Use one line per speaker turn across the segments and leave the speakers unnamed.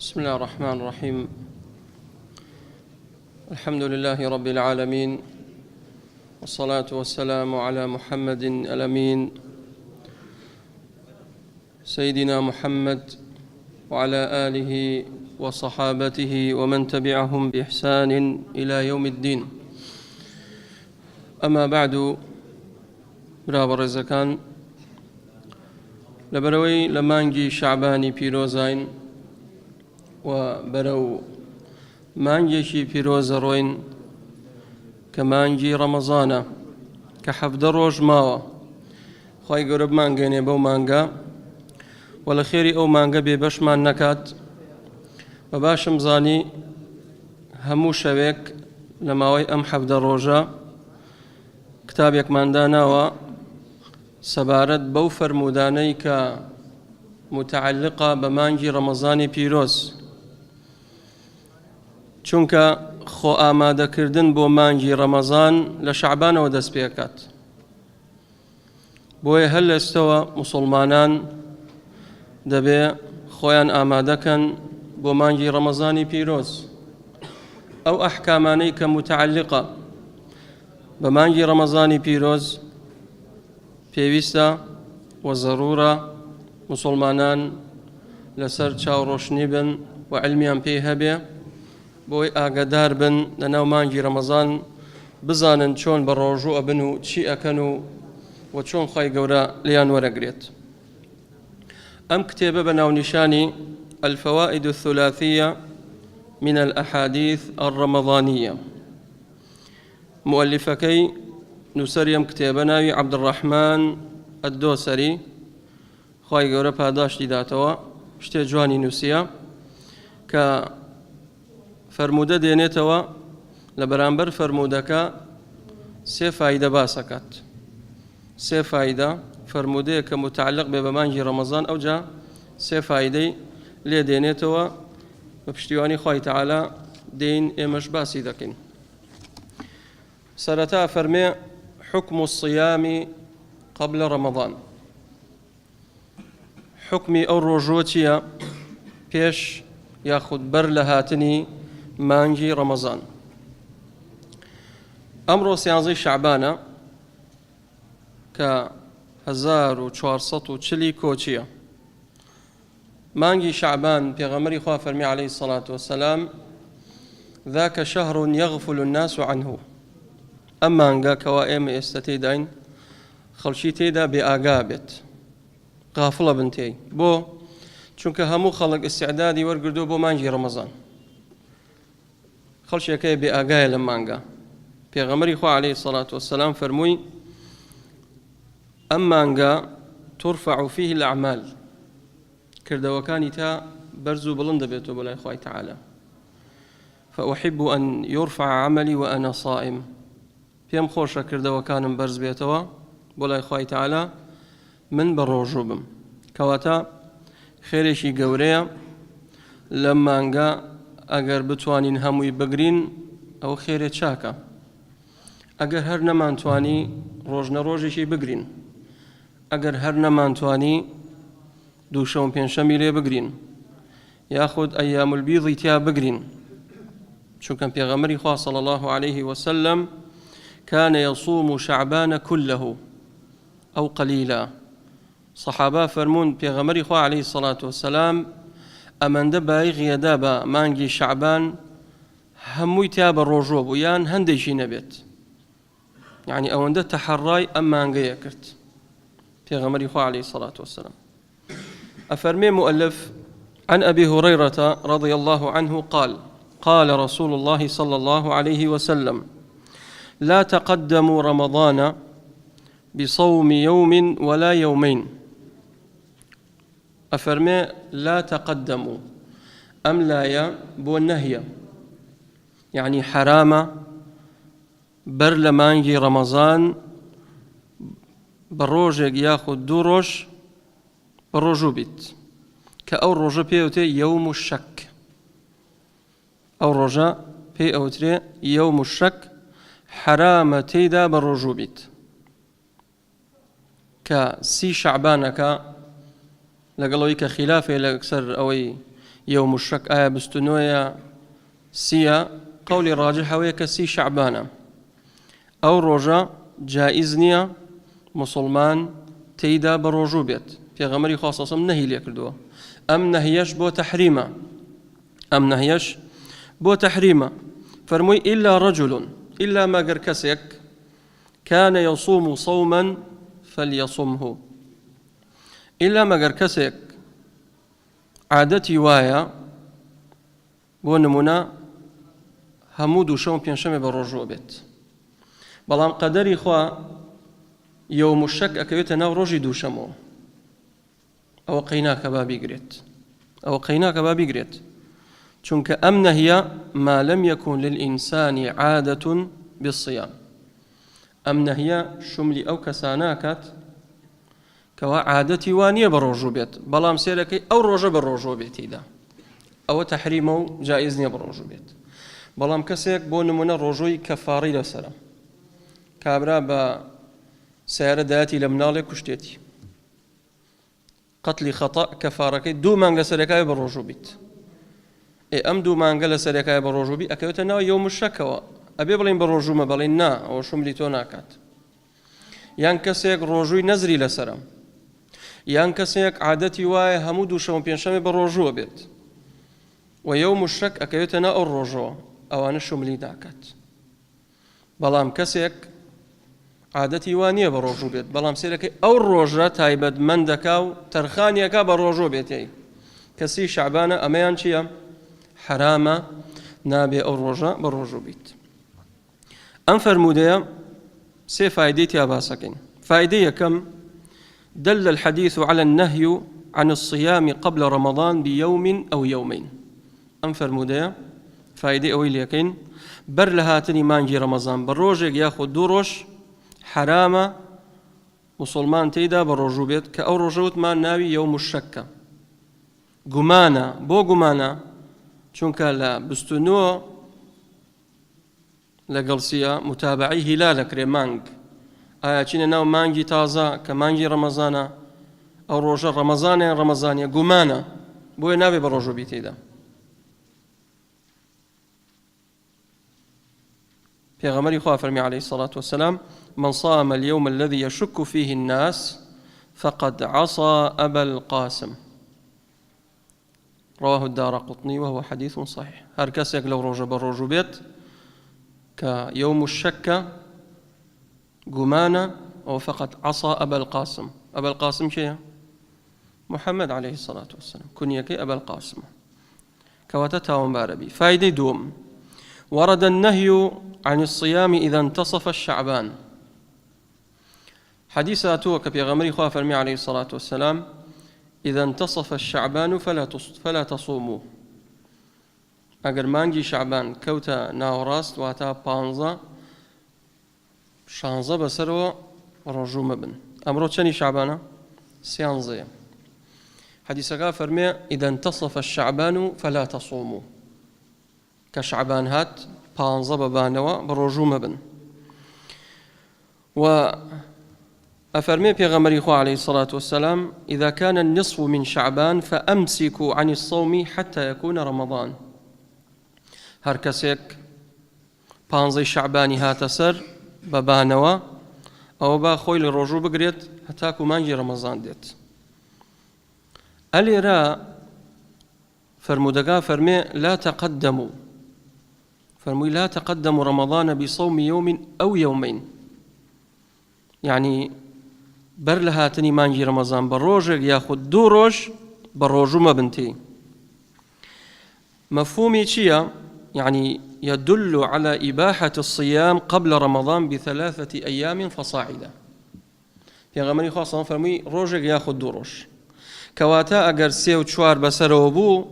بسم الله الرحمن الرحيم. الحمد لله رب العالمين، والصلاة والسلام على محمد الأمين سيدنا محمد وعلى آله وصحابته ومن تبعهم بإحسان إلى يوم الدين. أما بعد، براب الرزقان لبروي لمانجي شعباني بيروزين وبرو مانجيشي بيروز روين كمانجي رمضان كحفظ روج ماوە خی گەورە بمانگەێنێ بەو مانگە و لە خێری ئەو مانگە بێبەشمان نەکات. بە باشم زانی هەموو شەوێک لە ماوەی ئەم حەفدە ڕۆژە کتابێکمان داناوە سەبارەت بەو فەرمودانەی کە متعلقە بە مانگی ڕەمەزانی پیرۆز، چونکە خۆ ئامادەکردن بۆ مانگی ڕەمەزان لە شەعبانەوە دەست پێکات. بۆیە هەر لە ئێستەوە موسڵمانان دەبێ خۆیان ئامادەکەن بۆ مانگی ڕەمەزانی پیرۆز. ئەو ئەحکامانەی کە متعلقە بە مانگی ڕەمەزانی پیرۆز پێویستە و زەرورە موسڵمانان لەسەر چاوڕۆشنی بن و علمیان پێی هەبێ بۆی ئاگادار بن لە ناو مانگی ڕەمەزان، بزانن چۆن بە ڕۆژوو ئەبن و چی ئەکەن و چۆن خی گەورە لیان وەرەگرێت. ئەم کتێبە بە ناونیشانی الفوائد الثلاثية من الأحاديث الرمضانية، مؤلفەکەی نووسەری ئەم کتێبە ناوی عەبدوڕەحمان الدۆسەری، خی گەورە پاداشتی داتەوە، شتێ جوانی نووسیە کە فەرمودە دێنێتەوە لە بەرامبەر فەرمودەکە سێ فایدە باسەکات. سێ فایدە فەرمودەیە کە متعلق بێ بە مانگی ڕەمەزان، ئەوجا سێ فایدەی لێ دێنێتەوە بە پشتیوانی خی تەعالا دێین ئێمەش باسی دەکەین. سەرەتا فەرمێ حکم الصيام قبل رمضان. حکمی ئەو ڕۆژوە چییە پێش یاخود بەر لە هاتنی مانگی ڕەمەزان؟ ئەمڕۆ 11 شەعبانە کە 1440 کۆچیە. مانگی شەعبان پێغەمبەری خوا فەرمی عەلەیهی الصەلاة وەسەلام ذاک شەهر یەغفل الناس عنه. ئەم مانگە کەوا ئێمە ئێستا تێداین خەڵکی تێدا بێ ئاگا بێت، غافڵە بن تێی. بۆ؟ چونکە هەموو خەڵک ئیستیعدادی وەرگردووە بۆ مانگی ڕەمەزان. خەڵکێکەیە بێ ئاگایە لەم مانگە. پێغەمبەری خوا عەلەیهی الصەلاة وەسەلام فەرمووی ئەم مانگە ترفع فيه الأعمال، کردەوەکانی تا بەرز و بڵند دەبێتەوە بۆ لای خوای تەعالا. فأحب أن يرفع عملي وأنا صائم. پێم خۆشە کردەوەکانم بەرز بێتەوە بۆ لای خوای تەعالا من بە ڕۆژوو بم. کەواتە خێرێکی گەورەیە لەم مانگە ئەگەر بتوانین هەمووی بگرین ئەو خێرێ چاکە. ئەگەر هەر نەمانتوانی ڕۆژنە ڕۆژێکی بگرین، ئەگەر هەر نەمانتوانی دووشەم پێنجشەمی لێ بگرین یاخود ئەیام البیضی تیا بگرین، چونکە پێغەمبەری خوا صلی الله عليه وسلم كان يصوم شعبان كله أو قليلا. صحابة فرمون پێغەمبەری خوا عليه الصلاة والسلام ئەمەندە بایغیە دا بە مانگی شعبان هەمووی تیا بە ڕۆژوە بوو یان هەندێکی نەبێت، یعنی ئەوەندە تەحەڕای ئەم مانگەیە کرد پێغەمبەری خوا عليه الصلاة والسلام. أفرمي مؤلف عن أبي هريرة رضي الله عنه قال قال رسول الله صلى الله عليه وسلم لا تقدموا رمضان بصوم يوم ولا يومين. أفرمي لا تقدموا، أم لايا بو النهي، يعني حرام بر مانگی رمضان بروجك ياخد دو روج بروجو بيت كأو روجا بيوتي يوم الشك، أو روجا بيوتي يوم الشك حرام تيدا بروجو بيت كسي شعبانك لەگەڵەوەی کە خلافێ لەسەر ئەوەی يوم الشك آية بستنوية سيا قولي راجح ويكسي شعبانا أو روجا جائز نية مسلمان تيدا بروجو بيت في غمري خاصة نهي ليكردوه أم نهيش بو تحريما أم نهيش بو تحريما فرموي إلا رجل إلا ما قركسك كان يصوم صوما فليصمه إلا ما قركسك عادتي وايا بو نمونا همود وشوم بينشمي بروجو بيت بلام قدري خوا يوم الشك أكيوت ناو روجي دوشمو أو قيناك بابي قريت أو قيناك بابي قريت چونك أمن هي ما لم يكن للإنسان عادة بالصيام أمن هي شملي أو كساناكت كوا عادتي وانية بروجو بيت بلام سيركي أو روجو بروجو بيت إذا أو تحريمه جائزني بروجو بيت بلام كسيك بو نمونا روجوي كفاري لسرا كابرا با سيارة داتي لمنالي كشتيتي قتل خطأ كفاركي دو مانغا سركاي بروجو بيت أم دو مانغا سركاي بروجو بيت أكيوتنا يوم الشكوى أبي بلين بروجو ما بلين نا أو شملي توناكات يان كسيك روجوي نزري لسرا يان كسيك عادتي واي همودو شوم بينشامي بروجو بيت ويوم الشك أكيوتنا الروجو أو أنا شملي داكات بلام كسيك عادتي وانية بروجو بيت بلام سيركي أو الروجة تايبد من دكاو ترخانيكا بروجو بيتي كسي شعبانة أميان شيا حرامة نابي أو الروجة بروجو بيت أنفر مودية سي فايديتي أباسكين فايدية كم دل الحديث على النهي عن الصيام قبل رمضان بيوم أو يومين أنفر مودية فايدي أويل يكين بر لهاتني مانجي رمضان بروجك ياخد دوروش حرامة مسلمان تيدا بروجو بيت كأو رجوت ما ناوي يوم الشكة قمانا بو قمانا چونك لا بستنو لقلسية متابعي هلالك ريمانج آية چين ناو مانجي تازا كمانجي رمضانا أو روجا رمضانيا قمانا بو ناوي بروجو بيت تيدا في غمري خواه فرمي عليه الصلاة والسلام من صام اليوم الذي يشك فيه الناس فقد عصى أبا القاسم رواه الدارقطني وهو حديث صحيح هركسك لو روجو بيت كيوم الشك قمانا أو فقد عصى أبا القاسم أبا القاسم شيء محمد عليه الصلاة والسلام كنيكي أبا القاسم كواتتها مباربي فايدة دوم ورد النهي عن الصيام إذا انتصف الشعبان حديثاته كبيغمري خواه فرمي عليه الصلاة والسلام إذا انتصف الشعبان فلا تصوموا أجر مانجي شعبان كوتا ناوراست واتا بانزا شانزا بسروا رجو مبن أمرو تشني شعبانا سيانزيا حديثك فرمي إذا انتصف الشعبان فلا تصوموا كشعبان هات بانزا ببانوا برجو مبن أفرمي بيغمري خو عليه الصلاة والسلام إذا كان النصف من شعبان فأمسكوا عن الصوم حتى يكون رمضان هركسك بانزي شعباني هاتسر ببانوا أو با خويل الرجو بقريت هتاكو مانجي رمضان ديت الإراء فرمودقا فرمي لا تقدموا فرمي لا تقدموا رمضان بصوم يوم أو يومين يعني بر لهاتني مانجي رمضان بروجك ياخد دو روج بروجو ما بنتي مفهومي تشيا يعني يدل على إباحة الصيام قبل رمضان ب3 أيام فصاعدا في غمري خاصة فرمي روجك ياخد دو روج كواتا أجر سيو تشوار بسرو بو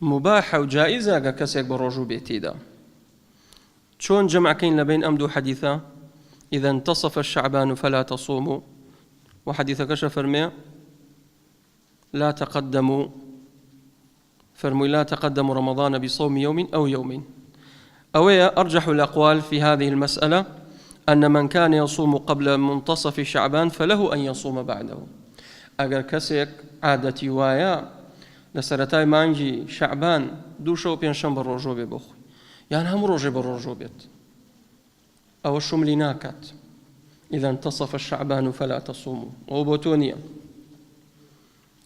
مباحة وجائزة أجر كسيك بروجو بيتيدا شون جمع كين لبين أمدو حديثا إذا انتصف الشعبان فلا تصوموا وحديث كشف فرمي لا تقدموا رمضان بصوم يوم أو يومين أويا أرجح الأقوال في هذه المسألة أن من كان يصوم قبل منتصف شعبان فله أن يصوم بعده أجر كسيك عادتي وايا لسرتای مانجی شعبان دوو شەو پێنجشەمبە ڕۆژۆ بێ بۆ خۆی یان هەموو ڕۆژێ بە ڕۆژۆ بێت ئەوە شوملی ناکات إذا انتصف الشعبان فلا تصوموا ئەوە بۆ تۆ نییە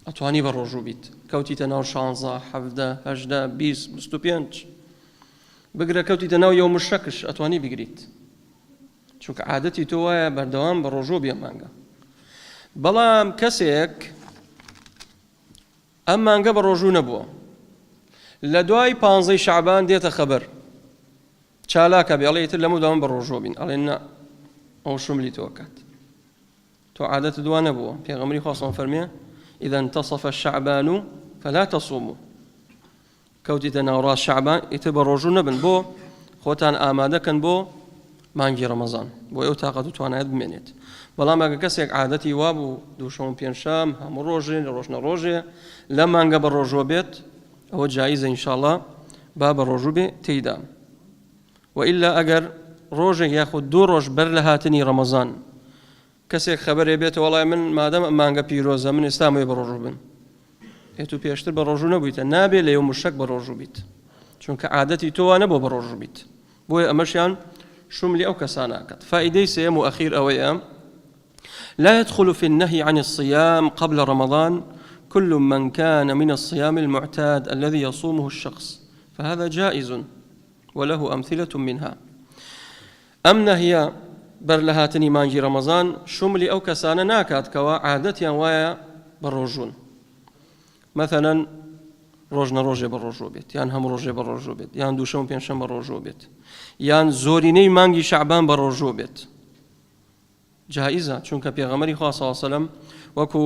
ئەتوانی بە ڕۆژوو بیت کەوتیتە ناو 16 17 18 20 25 بگرە کەوتیتە ناو یەوم الشەکش ئەتوانی بگریت چونکە عادەتی تۆ وایە بەردەوام بە ڕۆژۆ بێ مانگە بەڵام کەسێک ئەم مانگە بە ڕۆژوو نەبووە لە دوای 15 شعبان دێتە خەبەر چالاکە بێ ئەڵێ ئیتر لەمە داوام بە ڕۆژۆ بین ئەڵێ نا ئەو شوملی تۆ کات تۆ عادەت دوا نەبووە پێغەمبەری خوا سەڵام فەرمێ إذا انتصف الشعبان فلا تصوموا کەوتیتە ناوڕاست شعبان ئیتر بە ڕۆژوو نەبن بۆ خۆتان ئامادەکەن بۆ مانگی ڕەمەزان بۆ ئەو تاقەت و توانایەت بمێنێت بەڵام ئەگە کەسێک عادەتی وا بوو دووشەم پێنجشەم هەموو ڕۆژێ لە ڕۆژنە ڕۆژێ لە مانگە بە ڕۆژۆ بێت ئەوە جایزە ئینشاءڵڵا با بە ڕۆژوو بێ تێیدا وئیلا ئەگەر ڕۆژێک یاخود دوو ڕۆژ بەر لە هاتنی ڕەمەزان کەسێک خەبەرێ بێت وەڵای من مادەم مانگە پیرۆزە من ئێستا مێ بە ڕۆژوو بن ئێت و پێشتر بە ڕۆژوو نەبوویتە نابێت لە یەوم الشەک بە ڕۆژوو بیت چونکە عادەتی تۆ وا نەبوو بە ڕۆژوو بیت بۆیە ئەمەشیان شوملی ئەو کەساناکات فائدەی سێم و ئەخیر ئەوەیە لا يدخل في النهي عن الصيام قبل رمضان كل من كان من الصيام المعتاد الذي يصومه الشخص فهذا جائز وله أمثلة منها أم نهي برلهاتني مانجي رمضان شملي أو كسانا ناكات كوا عادتيا وايا بالرجون مثلا ڕۆژنە ڕۆژێ بە ڕۆژۆ بێت یان هەموو ڕۆژێ بە ڕۆژۆ بێت یان دووشەم پێنجشەم بە ڕۆژۆ بێت یان زۆرینەی مانگی شعبان بە ڕۆژۆ بێت جائزە چونکە پێغەمبەری خوا صلی الله علیه و سلم وەکو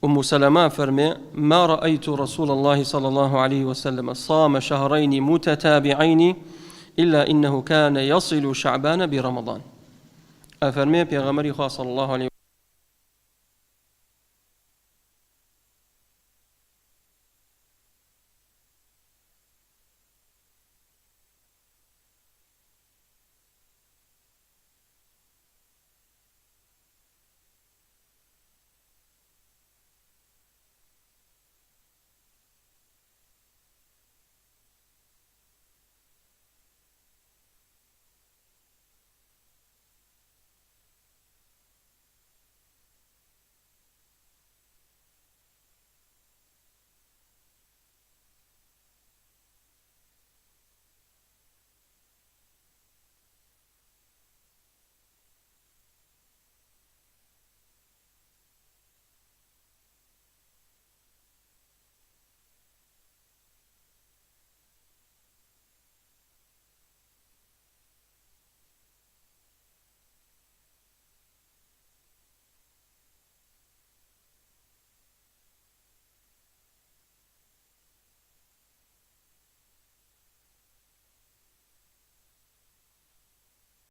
أم سلمة فرمي ما رأيت رسول الله صلى الله عليه وسلم صام شهرين متتابعين إلا إنه كان يصل شعبان برمضان أفرمي بيغمري خاص الله عليه